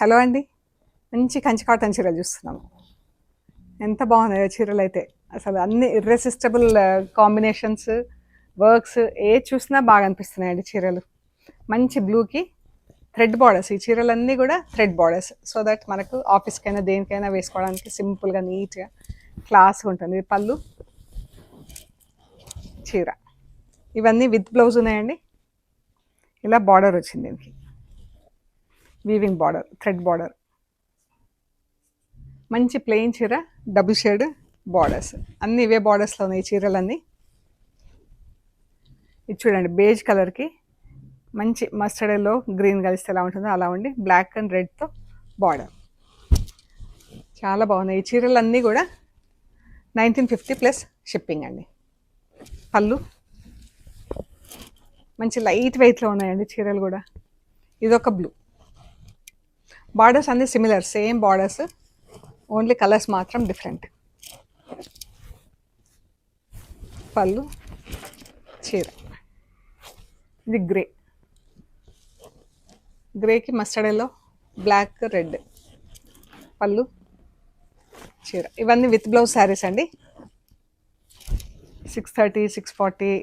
Hello అండి. మంచి Kanchi cotton చీరలు చూస్తున్నాము. ఎంత బాగున్నాయో చీరలు అయితే. అసలు అన్ని ఇర్రెసిస్టబుల్ కాంబినేషన్స్, వర్క్స్ ఏది చూసినా బాగా అనిపిస్తున్నాయండి చీరలు. మంచి బ్లూకి థ్రెడ్ బార్డర్స్. ఈ చీరలన్నీ కూడా థ్రెడ్ బార్డర్స్. సో దట్ మనకు ఆఫీస్కైనా దేనికైనా వేసుకోవడానికి సింపుల్గా నీట్గా క్లాస్గా ఉంటుంది. ఇది పళ్ళు, చీర. ఇవన్నీ విత్ బ్లౌజ్ ఉన్నాయండి. ఇలా బార్డర్ వచ్చింది దీనికి, వీవింగ్ బార్డర్, థ్రెడ్ బార్డర్. మంచి ప్లెయిన్ చీర, డబుల్ షేడ్ బార్డర్స్. అన్నీ ఇవే బార్డర్స్లో ఉన్నాయి చీరలన్నీ. ఇది చూడండి, బేజ్ కలర్కి మంచి మస్టర్డ్ ఎల్లో గ్రీన్ కలిస్తే ఎలా ఉంటుందో అలా ఉండి బ్లాక్ అండ్ రెడ్తో బార్డర్. చాలా బాగున్నాయి ఈ చీరలన్నీ కూడా. 1950 ప్లస్ షిప్పింగ్ అండి. పళ్ళు మంచి లైట్ వెయిట్లో ఉన్నాయండి చీరలు కూడా. ఇదొక బ్లూ. బార్డర్స్ అన్నీ similar, same borders, only colours మాత్రం డిఫరెంట్. పళ్ళు, చీర. ఇది గ్రే, గ్రేకి మస్టర్డ్ ఎల్లో, బ్లాక్, రెడ్. పళ్ళు, చీర. ఇవన్నీ విత్ బ్లౌజ్ శారీస్ అండి. 630, 640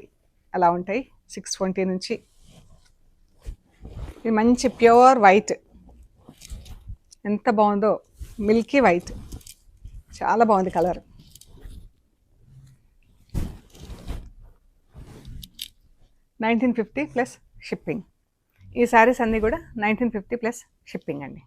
అలా ఉంటాయి. 620 నుంచి. ఇది మంచి ప్యూర్ వైట్, ఎంత బాగుందో, మిల్కీ వైట్, చాలా బాగుంది కలర్. $1950 plus shipping. ఈ శారీస్ అన్నీ కూడా 1950 ప్లస్ షిప్పింగ్ అండి.